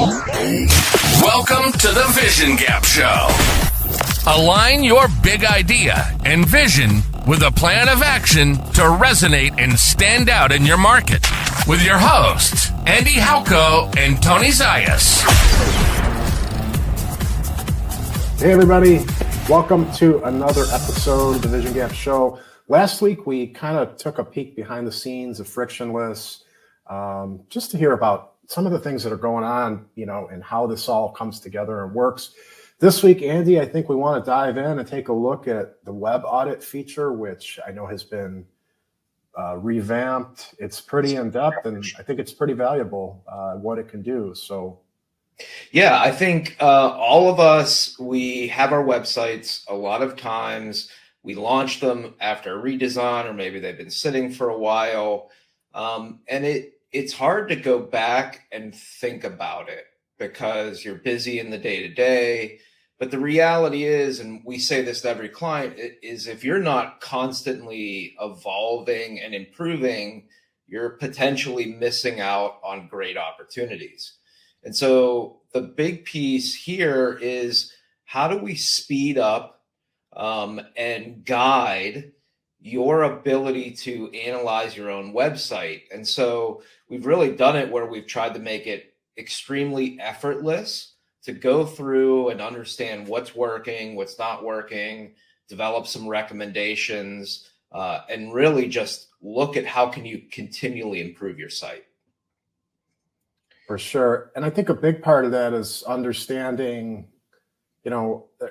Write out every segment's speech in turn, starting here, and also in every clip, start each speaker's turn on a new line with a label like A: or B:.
A: Welcome to the Vision Gap Show. Align your big idea and vision with a plan of action to resonate and stand out in your market. With your hosts, Andy Halko and Tony Zayas.
B: Hey everybody, welcome to another episode of the Vision Gap Show. Last week we kind of took a peek behind the scenes of Frictionless, just to hear about some of the things that are going on, and how this all comes together and works. This week, Andy, I think we want to dive in and take a look at the web audit feature, which I know has been revamped. It's pretty in-depth, and I think it's pretty valuable, what it can do. So,
C: yeah, I think all of us, we have our websites. A lot of times we launch them after a redesign, or maybe they've been sitting for a while. And it's hard to go back and think about it because you're busy in the day-to-day. But the reality is, and we say this to every client, is if you're not constantly evolving and improving, you're potentially missing out on great opportunities. And so the big piece here is, how do we speed up and guide your ability to analyze your own website? And so we've really done it where we've tried to make it extremely effortless to go through and understand what's working, what's not working, develop some recommendations, and really just look at how can you continually improve your site.
B: For sure. And I think a big part of that is understanding,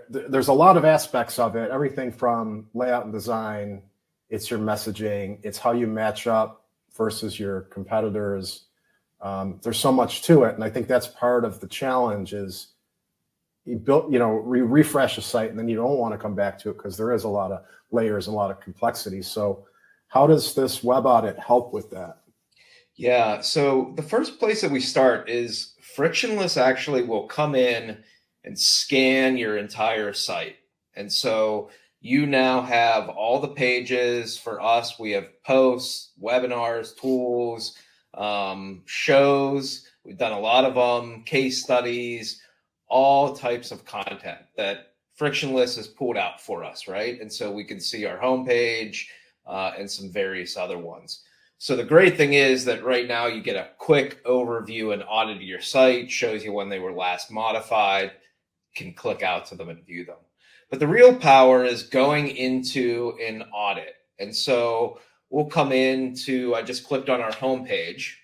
B: there's a lot of aspects of it, everything from layout and design, it's your messaging, it's how you match up versus your competitors. There's so much to it. And I think that's part of the challenge is you build, refresh a site and then you don't want to come back to it because there is a lot of layers and a lot of complexity. So how does this web audit help with that?
C: Yeah, so the first place that we start is Frictionless actually will come in and scan your entire site. And so you now have all the pages. For us, we have posts, webinars, tools, shows. We've done a lot of them, case studies, all types of content that Frictionless has pulled out for us, right? And so we can see our homepage and some various other ones. So the great thing is that right now you get a quick overview and audit of your site, shows you when they were last modified, can click out to them and view them. But the real power is going into an audit. And so we'll come into, I just clicked on our homepage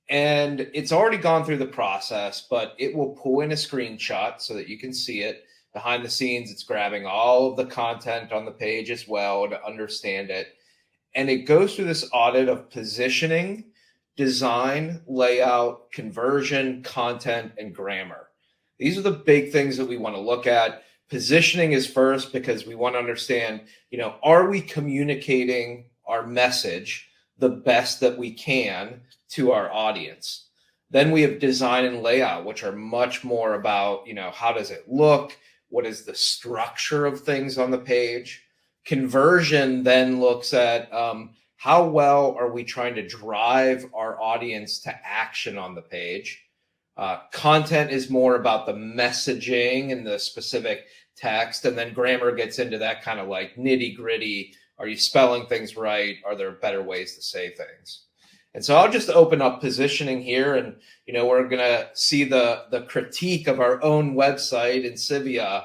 C: and it's already gone through the process, but it will pull in a screenshot so that you can see it. Behind the scenes, it's grabbing all of the content on the page as well to understand it. And it goes through this audit of positioning, design, layout, conversion, content, and grammar. These are the big things that we want to look at. Positioning is first because we want to understand, are we communicating our message the best that we can to our audience? Then we have design and layout, which are much more about, how does it look? What is the structure of things on the page? Conversion then looks at how well are we trying to drive our audience to action on the page. Content is more about the messaging and the specific text, and then grammar gets into that kind of like nitty gritty. Are you spelling things right? Are there better ways to say things? And so I'll just open up positioning here, and we're gonna see the critique of our own website in Civia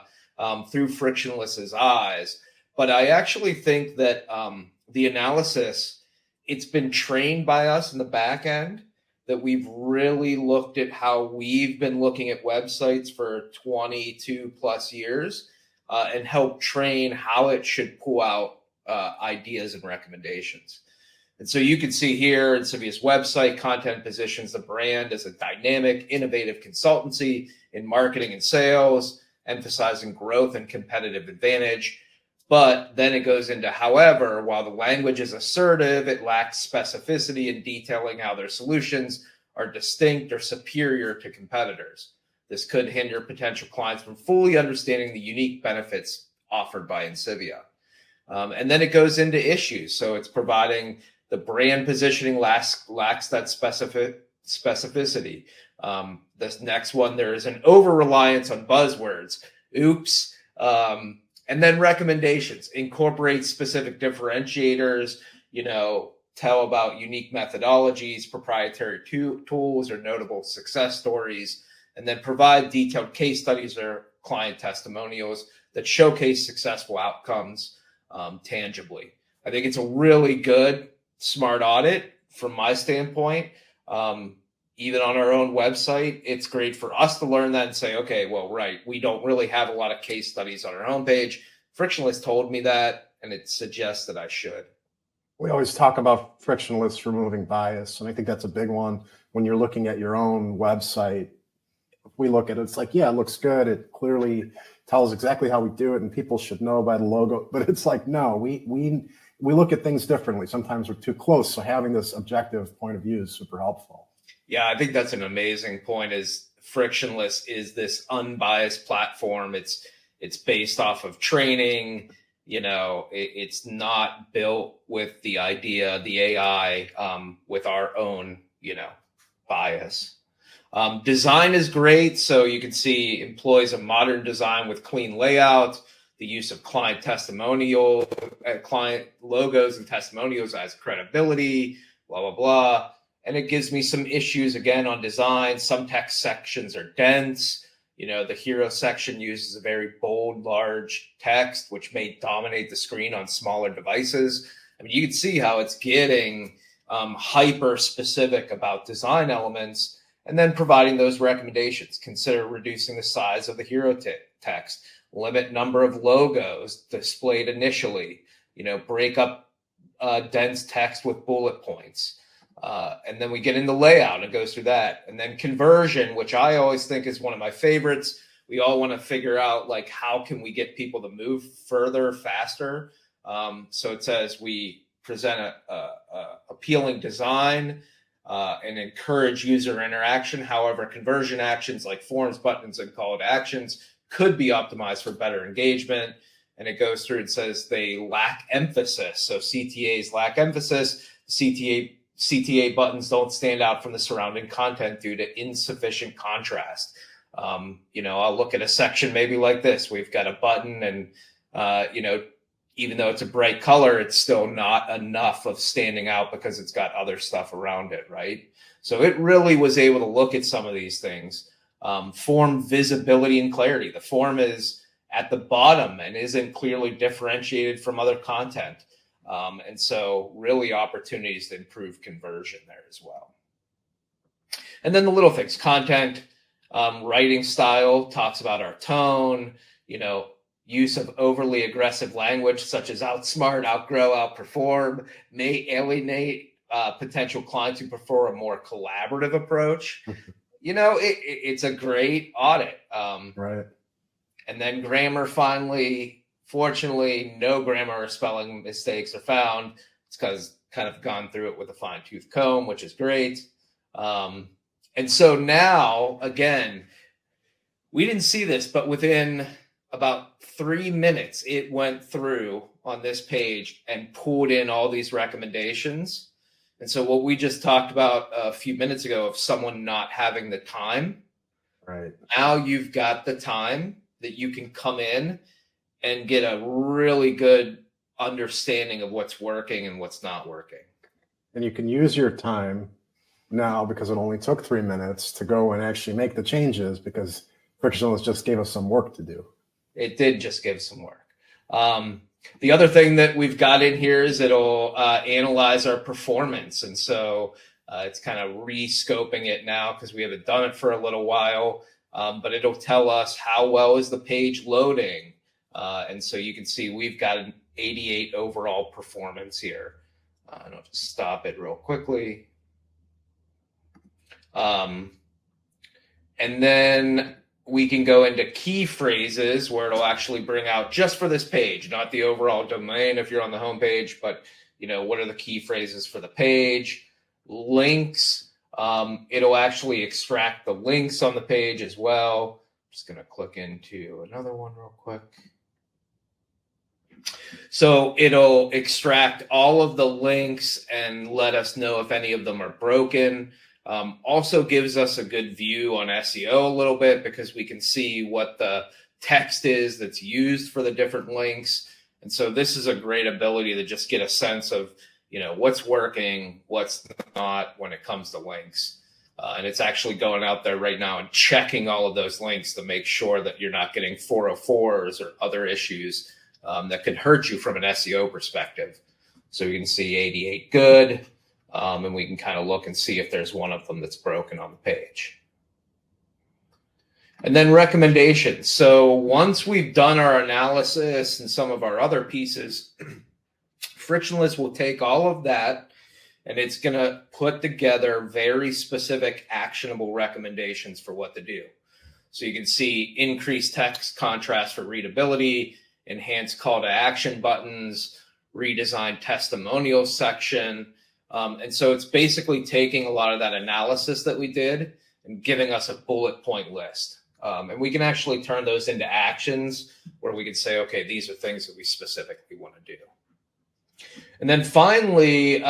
C: through Frictionless's eyes. But I actually think that the analysis, it's been trained by us in the back end, that we've really looked at how we've been looking at websites for 22 plus years and helped train how it should pull out ideas and recommendations. And so you can see here in Civia's website, content positions the brand as a dynamic, innovative consultancy in marketing and sales, emphasizing growth and competitive advantage. But then it goes into, however, while the language is assertive, it lacks specificity in detailing how their solutions are distinct or superior to competitors. This could hinder potential clients from fully understanding the unique benefits offered by Incivia. And then it goes into issues. So it's providing the brand positioning lacks that specificity. This next one, there is an over-reliance on buzzwords. Oops. And then recommendations. Incorporate specific differentiators, tell about unique methodologies, proprietary tools, or notable success stories, and then provide detailed case studies or client testimonials that showcase successful outcomes tangibly. I think it's a really good, smart audit from my standpoint. Even on our own website, it's great for us to learn that and say, okay, well, right, we don't really have a lot of case studies on our homepage. Frictionless told me that, and it suggests that I should.
B: We always talk about Frictionless removing bias, and I think that's a big one. When you're looking at your own website, we look at it, it's like, yeah, it looks good. It clearly tells exactly how we do it, and people should know by the logo. But it's like, no, we look at things differently. Sometimes we're too close. So having this objective point of view is super helpful. Yeah,
C: I think that's an amazing point. Is Frictionless is this unbiased platform. It's based off of training. It's not built with the idea, the AI, with our own, bias. Design is great. So you can see employs a modern design with clean layout, the use of client logos and testimonials as credibility, blah, blah, blah. And it gives me some issues again on design. Some text sections are dense. The hero section uses a very bold, large text, which may dominate the screen on smaller devices. I mean, you can see how it's getting hyper specific about design elements and then providing those recommendations. Consider reducing the size of the hero text, limit number of logos displayed initially, break up dense text with bullet points. And then we get into layout and goes through that. And then conversion, which I always think is one of my favorites. We all want to figure out, like, how can we get people to move further, faster? So it says we present a appealing design and encourage user interaction. However, conversion actions like forms, buttons, and call to actions could be optimized for better engagement. And it goes through and says they lack emphasis. So CTAs lack emphasis. CTA buttons don't stand out from the surrounding content due to insufficient contrast. I'll look at a section maybe like this. We've got a button and, even though it's a bright color, it's still not enough of standing out because it's got other stuff around it, right? So it really was able to look at some of these things. Form visibility and clarity. The form is at the bottom and isn't clearly differentiated from other content. And so really opportunities to improve conversion there as well. And then the little things, content, writing style, talks about our tone, use of overly aggressive language such as outsmart, outgrow, outperform may alienate potential clients who prefer a more collaborative approach. It's a great audit.
B: Right.
C: And then grammar, finally, fortunately, no grammar or spelling mistakes are found. It's because kind of gone through it with a fine-tooth comb, which is great. And so now, again, we didn't see this, but within about 3 minutes, it went through on this page and pulled in all these recommendations. And so what we just talked about a few minutes ago of someone not having the time,
B: right? Now
C: you've got the time that you can come in and get a really good understanding of what's working and what's not working.
B: And you can use your time now, because it only took 3 minutes, to go and actually make the changes, because Frictionless just gave us some work to do.
C: It did just give some work. The other thing that we've got in here is it'll analyze our performance. And so it's kind of re-scoping it now because we haven't done it for a little while, but it'll tell us how well is the page loading. And so you can see we've got an 88 overall performance here. And I'll just stop it real quickly. And then we can go into key phrases where it'll actually bring out just for this page, not the overall domain if you're on the home page, but what are the key phrases for the page? Links. It'll actually extract the links on the page as well. I'm just going to click into another one real quick. So it'll extract all of the links and let us know if any of them are broken. Also gives us a good view on SEO a little bit, because we can see what the text is that's used for the different links. And so this is a great ability to just get a sense of, what's working, what's not when it comes to links. And it's actually going out there right now and checking all of those links to make sure that you're not getting 404s or other issues that could hurt you from an SEO perspective. So you can see 88 good, and we can kind of look and see if there's one of them that's broken on the page. And then recommendations. So once we've done our analysis and some of our other pieces, Frictionless will take all of that and it's going to put together very specific actionable recommendations for what to do. So you can see increased text contrast for readability, enhanced call to action buttons, redesigned testimonial section. And so it's basically taking a lot of that analysis that we did and giving us a bullet point list. And we can actually turn those into actions where we can say, okay, these are things that we specifically want to do. And then finally,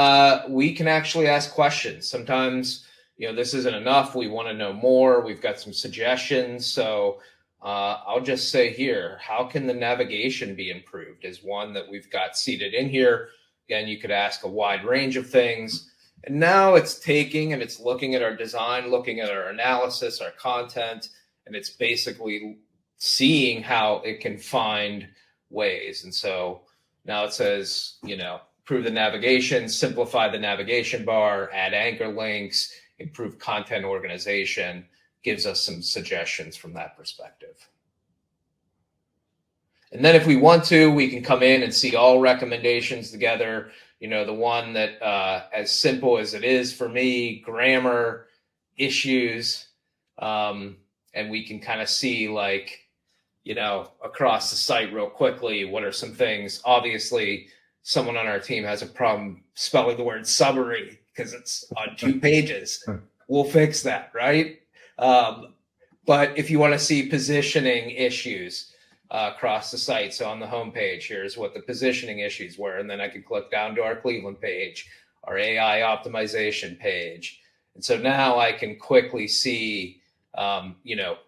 C: we can actually ask questions. Sometimes, this isn't enough. We want to know more. We've got some suggestions. So I'll just say here, how can the navigation be improved is one that we've got seated in here. Again, you could ask a wide range of things. And now it's taking and it's looking at our design, looking at our analysis, our content, and it's basically seeing how it can find ways. And so now it says, improve the navigation, simplify the navigation bar, add anchor links, improve content organization, gives us some suggestions from that perspective. And then if we want to, we can come in and see all recommendations together. The one that, as simple as it is for me, grammar, issues, and we can kind of see across the site real quickly, what are some things. Obviously, someone on our team has a problem spelling the word summary because it's on 2 pages. We'll fix that, right? But if you want to see positioning issues across the site, so on the home page, here's what the positioning issues were. And then I can click down to our Cleveland page, our AI optimization page. And so now I can quickly see,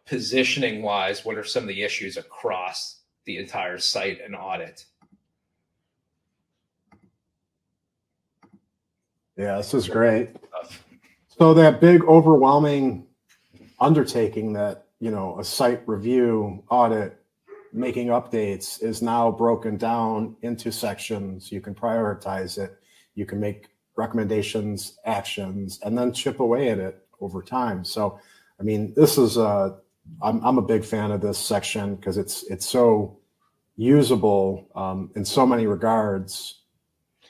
C: positioning wise, what are some of the issues across the entire site and audit.
B: Yeah, this is great. So that big overwhelming undertaking that, a site review, audit, making updates is now broken down into sections. You can prioritize it. You can make recommendations, actions, and then chip away at it over time. So, this is I'm a big fan of this section because it's so usable in so many regards.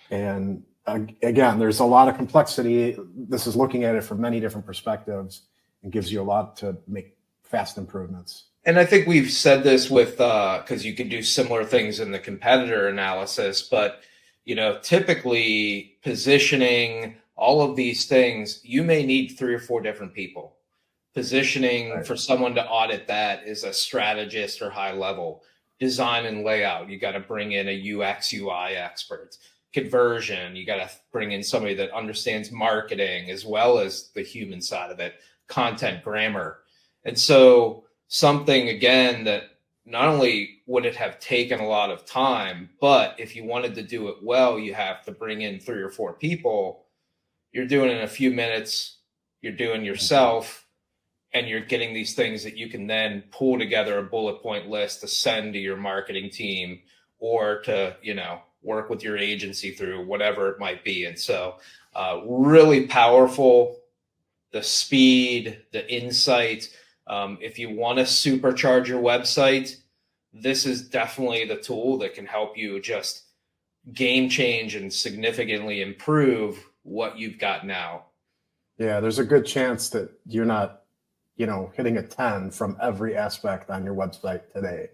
B: And again, there's a lot of complexity. This is looking at it from many different perspectives and gives you a lot to make fast improvements.
C: And I think we've said this with, because you can do similar things in the competitor analysis, but, typically positioning, all of these things, you may need 3 or 4 different people. Positioning right. For someone to audit that is a strategist or high level. Design and layout, you got to bring in a UX, UI expert. Conversion, you got to bring in somebody that understands marketing as well as the human side of it, content, grammar. And so something, again, that not only would it have taken a lot of time, but if you wanted to do it well, you have to bring in 3 or 4 people. You're doing it in a few minutes, you're doing yourself, and you're getting these things that you can then pull together a bullet point list to send to your marketing team or to, work with your agency through whatever it might be. And so really powerful, the speed, the insight. If you want to supercharge your website, this is definitely the tool that can help you just game change and significantly improve what you've got now.
B: Yeah, there's a good chance that you're not, hitting a 10 from every aspect on your website today.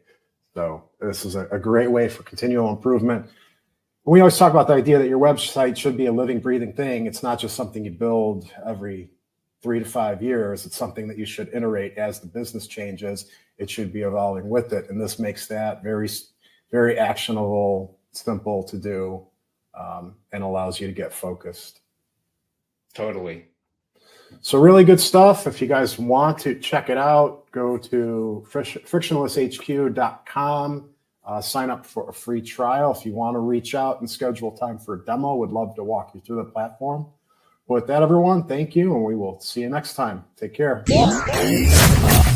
B: So this is a great way for continual improvement. We always talk about the idea that your website should be a living, breathing thing. It's not just something you build every 3 to 5 years. It's something that you should iterate as the business changes. It should be evolving with it. And this makes that very, very actionable, simple to do, and allows you to get focused.
C: Totally.
B: So really good stuff. If you guys want to check it out, go to frictionlesshq.com. Sign up for a free trial. If you want to reach out and schedule time for a demo, would love to walk you through the platform. With that, everyone, thank you, and we will see you next time. Take care.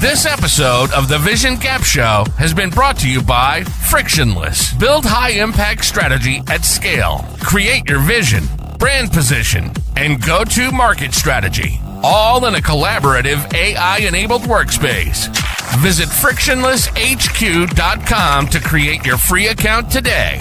A: This episode of the Vision Gap Show has been brought to you by Frictionless. Build high-impact strategy at scale. Create your vision, brand position, and go-to-market strategy, all in a collaborative AI-enabled workspace. Visit frictionlesshq.com to create your free account today.